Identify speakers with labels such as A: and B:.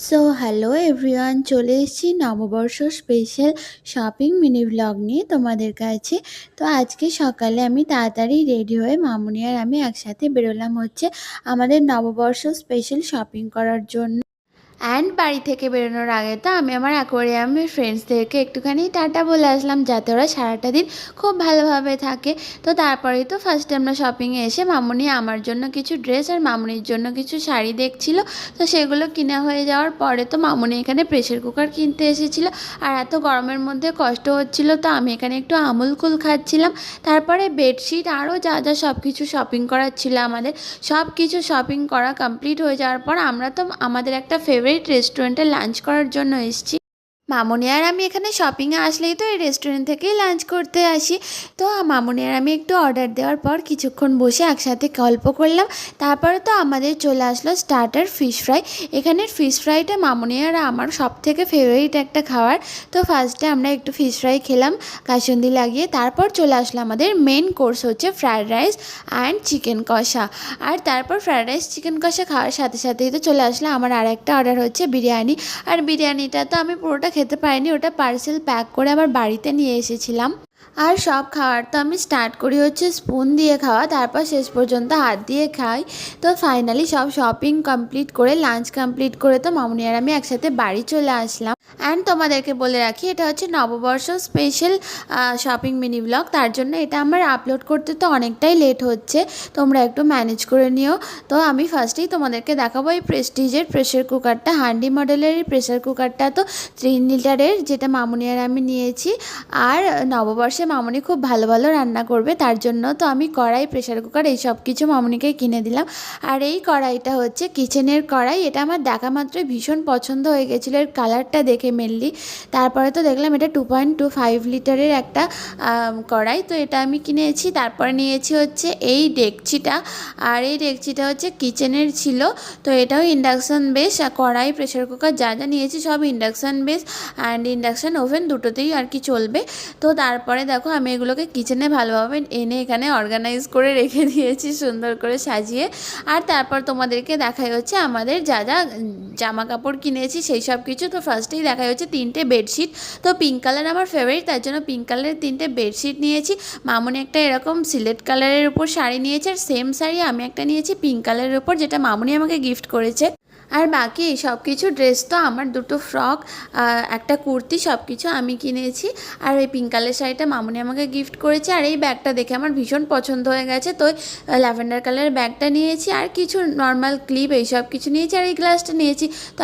A: So hello everyone, চলে এসেছি নববর্ষ স্পেশাল শপিং মিনি ব্লগ নিয়ে তোমাদের কাছে। তো আজকে সকালে আমি তাড়াতাড়ি রেডি হয়ে মামুনি আর আমি একসাথে বেরোলাম হচ্ছে আমাদের নববর্ষ স্পেশাল শপিং করার জন্য। অ্যান্ড বাড়ি থেকে বেরোনোর আগে তো আমি আমার অ্যাকোয়ারিয়ামের ফ্রেন্ডসদেরকে একটুখানি টাটা বলে আসলাম, যাতে ওরা সারাটা দিন খুব ভালোভাবে থাকে। তো তারপরেই তো ফার্স্টে আমরা শপিংয়ে এসে মামুনি আমার জন্য কিছু ড্রেস আর মামুনির জন্য কিছু শাড়ি দেখছিল। তো সেগুলো কিনা হয়ে যাওয়ার পরে তো মামুনি এখানে প্রেশার কুকার কিনতে এসেছিলো। আর এত গরমের মধ্যে কষ্ট হচ্ছিল, তো আমি এখানে একটু আমুল কুল খাচ্ছিলাম। তারপরে বেডশিট আরও যা যা সব কিছু শপিং করার ছিল আমাদের, সব কিছু শপিং করা কমপ্লিট হয়ে যাওয়ার পর আমরা তো আমাদের একটা ফেভারিট রেস্টুরেন্টে লাঞ্চ করার জন্য এসেছি। মামুনি আর আমি এখানে শপিংয়ে আসলেই তো এই রেস্টুরেন্ট থেকেই লাঞ্চ করতে আসি। তো মামুনি আর আমি একটু অর্ডার দেওয়ার পর কিছুক্ষণ বসে একসাথে গল্প করলাম। তারপরে তো আমাদের চলে আসলো স্টার্টার ফিশ ফ্রাই। এখানের ফিশ ফ্রাইটা মামুনি আর আমার সব থেকে ফেভারিট একটা খাবার। তো ফার্স্টে আমরা একটু ফিশ ফ্রাই খেলাম কাসুন্দি লাগিয়ে। তারপর চলে আসলো আমাদের মেন কোর্স হচ্ছে ফ্রায়েড রাইস অ্যান্ড চিকেন কষা। আর তারপর ফ্রায়েড রাইস চিকেন কষা খাওয়ার সাথে সাথেই তো চলে আসলো আমার আর একটা অর্ডার হচ্ছে বিরিয়ানি। আর বিরিয়ানিটা তো আমি পুরোটা খেতে পারিনি, ওটা পার্সেল প্যাক করে আবার বাড়িতে নিয়ে এসেছিলাম। আর সব খাওয়ার তো আমি স্টার্ট করি হচ্ছে স্পুন দিয়ে খাওয়া, তারপর শেষ পর্যন্ত হাত দিয়ে খাই। তো ফাইনালি সব শপিং কমপ্লিট করে লাঞ্চ কমপ্লিট করে তো মামুনি আর আমি একসাথে বাড়ি চলে আসলাম। অ্যান্ড তোমাদেরকে বলে রাখি, এটা হচ্ছে নববর্ষ স্পেশাল শপিং মিনি ব্লগ, তার জন্য এটা আমার আপলোড করতে তো অনেকটাই লেট হচ্ছে, তোমরা একটু ম্যানেজ করে নিও। তো আমি ফার্স্টেই তোমাদেরকে দেখাবো এই প্রেস্টিজের প্রেশার কুকারটা, হান্ডি মডেলের এই প্রেশার কুকারটা তো 3 লিটারের, যেটা মামুনি আর আমি নিয়েছি। আর নববর্ষে মামুনি খুব ভালো ভালো রান্না করবে, তার জন্য তো আমি কড়াই, প্রেশার কুকার এই সব কিছু মামুনিকে কিনে দিলাম। আর এই কড়াইটা হচ্ছে কিচেনের কড়াই, এটা আমার দেখা মাত্রই ভীষণ পছন্দ হয়ে গেছিলো এর কালারটা দেখে মেনলি। তারপরে তো দেখলাম এটা 2.25 লিটারের একটা কড়াই, তো এটা আমি কিনেছি। তারপরে নিয়েছি হচ্ছে এই ডেকচিটা, আর এই ডেকচিটা হচ্ছে কিচেনের ছিল। তো এটাও ইন্ডাকশান বেস, কড়াই, প্রেশার কুকার যা যা নিয়েছি সব induction base and induction oven দুটোতেই আর কি চলবে। তো তারপরে দেখো আমি এগুলোকে কিচেনে ভালোভাবে এনে এখানে অর্গানাইজ করে রেখে দিয়েছি সুন্দর করে সাজিয়ে। আর তারপর তোমাদেরকে দেখাই হচ্ছে আমাদের যা যা জামা কাপড় কিনেছি সেই সব কিছু। তো ফার্স্টেই দেখাই হচ্ছে 3টে বেডশিট। তো পিঙ্ক কালার আমার ফেভারিট, তার জন্য পিঙ্ক কালারের 3টে বেডশিট নিয়েছি। মামুনি একটা এরকম সিলেট কালারের উপর শাড়ি নিয়েছে, আর সেম শাড়ি আমি একটা নিয়েছি পিঙ্ক কালারের উপর, যেটা মামুনি আমাকে গিফট করেছে। আর বাকি সব কিছু ড্রেস তো আমার দুটো ফ্রক, একটা কুর্তি, সব কিছু আমি কিনেছি। আর এই পিঙ্ক কালার শাড়িটা মামুনি আমাকে গিফট করেছে। আর এই ব্যাগটা দেখে আমার ভীষণ পছন্দ হয়ে গেছে, তো ল্যাভেন্ডার কালারের ব্যাগটা নিয়েছি। আর কিছু নর্মাল ক্লিপ এই সব কিছু নিয়েছি, আর এই গ্লাসটা নিয়েছি। তো